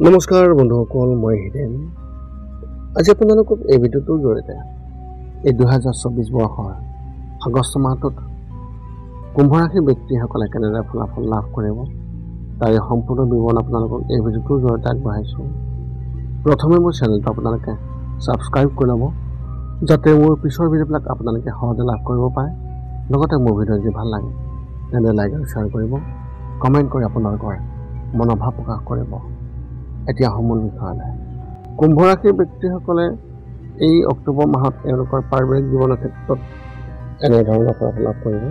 নমস্কাৰ বন্ধুসকল, মই হিৰেন। আজি আপোনালোকক এই ভিডিঅ'টোৰ জৰিয়তে এই 2024 বৰ্ষৰ আগষ্ট মাহটোত কুম্ভ ৰাশিৰ ব্যক্তিসকলে কেনেদৰে ফলাফল লাভ কৰিব তাৰ সম্পূৰ্ণ বিৱৰণ আপোনালোকক এই ভিডিঅ'টোৰ জৰিয়তে আগবঢ়াইছোঁ। প্ৰথমে মোৰ চেনেলটো আপোনালোকে ছাবস্ক্ৰাইব কৰি ল'ব, যাতে মোৰ পিছৰ ভিডিঅ'বিলাক আপোনালোকে সহজে লাভ কৰিব পাৰে। লগতে মোৰ ভিডিঅ' যদি ভাল লাগে তেন্তে লাইক আৰু শ্বেয়াৰ কৰিব, কমেণ্ট কৰি আপোনালোকৰ মনোভাৱ প্ৰকাশ কৰিব। এতিয়া সমূল বিষয়লৈ। কুম্ভ ৰাশিৰ ব্যক্তিসকলে এই অক্টোবৰ মাহত তেওঁলোকৰ পাৰিবাৰিক জীৱনৰ ক্ষেত্ৰত এনেধৰণৰ ফলাফল লাভ কৰিব।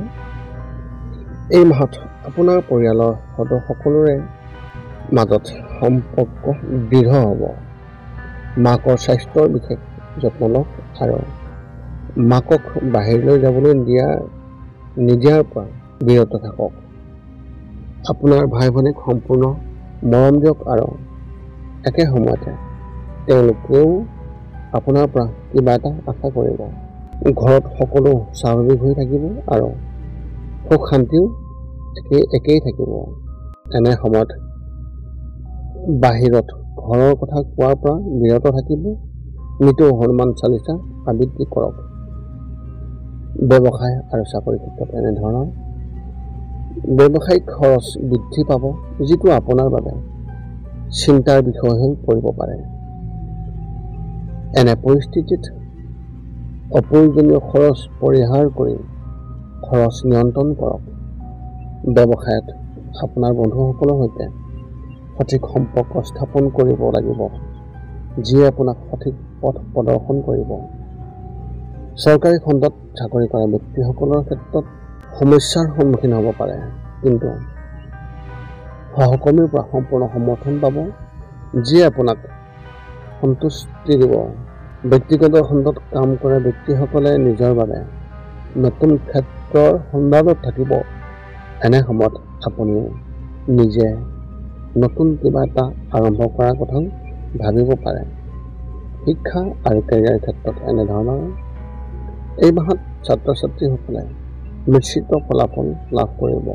এই মাহত আপোনাৰ পৰিয়ালৰ সকলোৰে মাজত সম্পৰ্ক দৃঢ় হ'ব। মাকৰ স্বাস্থ্যৰ বিশেষ যত্ন লওক আৰু মাকক বাহিৰলৈ যাবলৈ নিদিয়াৰ পৰা বিৰত থাকক। আপোনাৰ ভাই ভনীক সম্পূৰ্ণ মৰম দিয়ক আৰু একে সময়তে তেওঁলোকেও আপোনাৰ পৰা কিবা এটা আশা কৰিব। ঘৰত সকলো স্বাভাৱিক হৈ থাকিব আৰু সুখ শান্তিও একেই থাকিব। এনে সময়ত বাহিৰত ঘৰৰ কথা কোৱাৰ পৰা বিৰত থাকিব। নিতৌ হনুমান চালিচা আবৃত্তি কৰক। ব্যৱসায় আৰু চাকৰিৰ ক্ষেত্ৰত এনেধৰণৰ ব্যৱসায়িক খৰচ বৃদ্ধি পাব, যিটো আপোনাৰ বাবে চিন্তাৰ বিষয় হৈ পৰিব পাৰে। এনে পৰিস্থিতিত অপ্ৰয়োজনীয় খৰচ পৰিহাৰ কৰি খৰচ নিয়ন্ত্ৰণ কৰক। ব্যৱসায়ত আপোনাৰ বন্ধুসকলৰ সৈতে সঠিক সম্পৰ্ক স্থাপন কৰিব লাগিব, যিয়ে আপোনাক সঠিক পথ প্ৰদৰ্শন কৰিব। চৰকাৰী খণ্ডত চাকৰি কৰা ব্যক্তিসকলৰ ক্ষেত্ৰত সমস্যাৰ সন্মুখীন হ'ব পাৰে, কিন্তু সহকৰ্মীৰ পৰা সম্পূৰ্ণ সমৰ্থন পাব, যিয়ে আপোনাক সন্তুষ্টি দিব। ব্যক্তিগত খণ্ডত কাম কৰা ব্যক্তিসকলে নিজৰ বাবে নতুন ক্ষেত্ৰৰ সন্ধানত থাকিব। এনে সময়ত আপুনিও নিজে নতুন কিবা এটা আৰম্ভ কৰাৰ কথাও ভাবিব পাৰে। শিক্ষা আৰু কেৰিয়াৰ ক্ষেত্ৰত এনেধৰণৰ এই মাহত ছাত্ৰ ছাত্ৰীসকলে নিশ্চিত ফলাফল লাভ কৰিব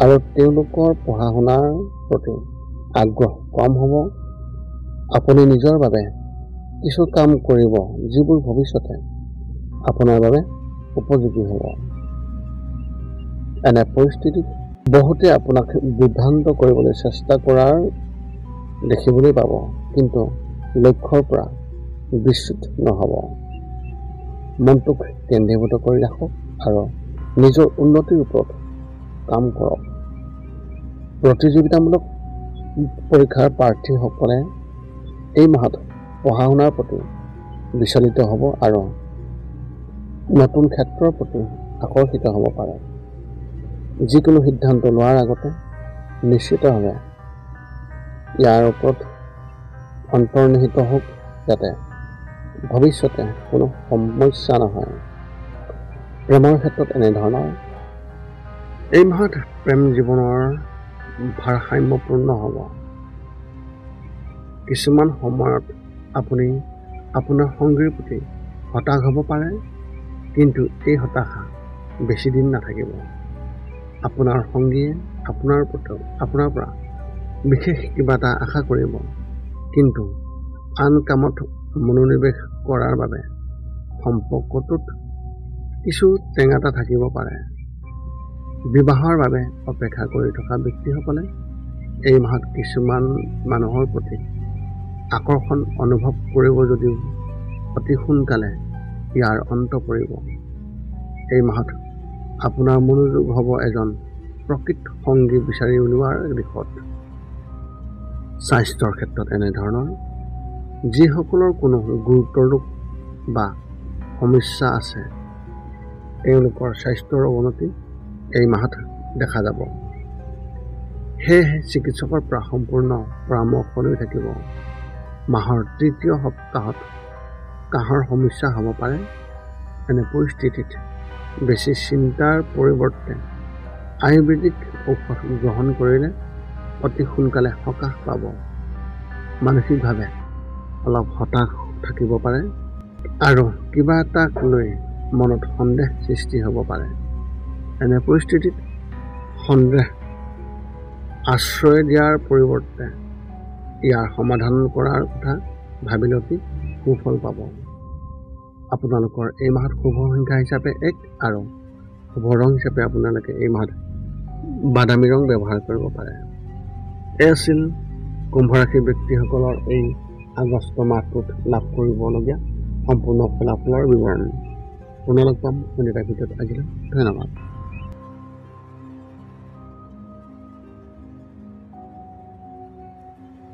আৰু তেওঁলোকৰ পঢ়া শুনাৰ প্ৰতি আগ্ৰহ কম হ'ব। আপুনি নিজৰ বাবে কিছু কাম কৰিব, যিবোৰ ভৱিষ্যতে আপোনাৰ বাবে উপযোগী হ'ব। এনে পৰিস্থিতিত বহুতে আপোনাক বিভ্ৰান্ত কৰিবলৈ চেষ্টা কৰাৰ দেখিবলৈ পাব, কিন্তু লক্ষ্যৰ পৰা বিচ্যুত নহ'ব। মনটোক কেন্দ্ৰীভূত কৰি ৰাখক আৰু নিজৰ উন্নতিৰ ওপৰত কাম কৰক। প্ৰতিযোগিতামূলক পৰীক্ষাৰ প্ৰাৰ্থীসকলে এই মাহত পঢ়া শুনাৰ প্ৰতি বিচলিত হ'ব আৰু নতুন ক্ষেত্ৰৰ প্ৰতি আকৰ্ষিত হ'ব পাৰে। যিকোনো সিদ্ধান্ত লোৱাৰ আগতে নিশ্চিতভাৱে ইয়াৰ ওপৰত অন্তৰ্নিহিত হওক, যাতে ভৱিষ্যতে কোনো সমস্যা নহয়। প্ৰেমৰ ক্ষেত্ৰত এনেধৰণৰ এই মাহত প্ৰেম জীৱনৰ ভাৰসাম্যপূৰ্ণ হ'ব। কিছুমান সময়ত আপুনি আপোনাৰ সংগীৰ প্ৰতি হতাশ হ'ব পাৰে, কিন্তু এই হতাশা বেছি দিন নাথাকিব। আপোনাৰ সংগীয়ে আপোনাৰ পৰা বিশেষ কিবা এটা আশা কৰিব, কিন্তু আন কামত মনোনিৱেশ কৰাৰ বাবে সম্পৰ্কটোত কিছু টেঙাটা থাকিব পাৰে। বিবাহৰ বাবে অপেক্ষা কৰি থকা ব্যক্তিসকলে এই মাহত কিছুমান মানুহৰ প্ৰতি আকৰ্ষণ অনুভৱ কৰিব, যদিও অতি সোনকালে ইয়াৰ অন্ত পৰিব। এই মাহত আপোনাৰ মনোযোগ হ'ব এজন প্ৰকৃত সংগী বিচাৰি উলিওৱাৰ দিশত। স্বাস্থ্যৰ ক্ষেত্ৰত এনেধৰণৰ যিসকলৰ কোনো গুৰুতৰ ৰোগ বা সমস্যা আছে, তেওঁলোকৰ স্বাস্থ্যৰ অৱনতি এই মাহত দেখা যাব। সেয়েহে চিকিৎসকৰ পৰা সম্পূৰ্ণ পৰামৰ্শ লৈ থাকিব। মাহৰ তৃতীয় সপ্তাহত কাহৰ সমস্যা হ'ব পাৰে। এনে পৰিস্থিতিত বেছি চিন্তাৰ পৰিৱৰ্তে আয়ুৰ্বেদিক ঔষধ গ্ৰহণ কৰিলে অতি সোনকালে সকাহ পাব। মানসিকভাৱে অলপ হতাশ থাকিব পাৰে আৰু কিবা এটাক লৈ মনত সন্দেহ সৃষ্টি হ'ব পাৰে। এনে পৰিস্থিতিত সন্দেহ আশ্ৰয় দিয়াৰ পৰিৱৰ্তে ইয়াৰ সমাধান কৰাৰ কথা ভাবিলে অতি সুফল পাব। আপোনালোকৰ এই মাহত শুভ সংখ্যা হিচাপে 1 আৰু শুভ ৰং হিচাপে আপোনালোকে এই মাহত বাদামী ৰং ব্যৱহাৰ কৰিব পাৰে। এই আছিল কুম্ভ ৰাশিৰ ব্যক্তিসকলৰ এই আগষ্ট মাহটোত লাভ কৰিবলগীয়া সম্পূৰ্ণ ফলাফলৰ বিৱৰণ। পুনৰ লগ পাম অন্য এটা ভিডিঅ'ত। আজিলৈ ধন্যবাদ।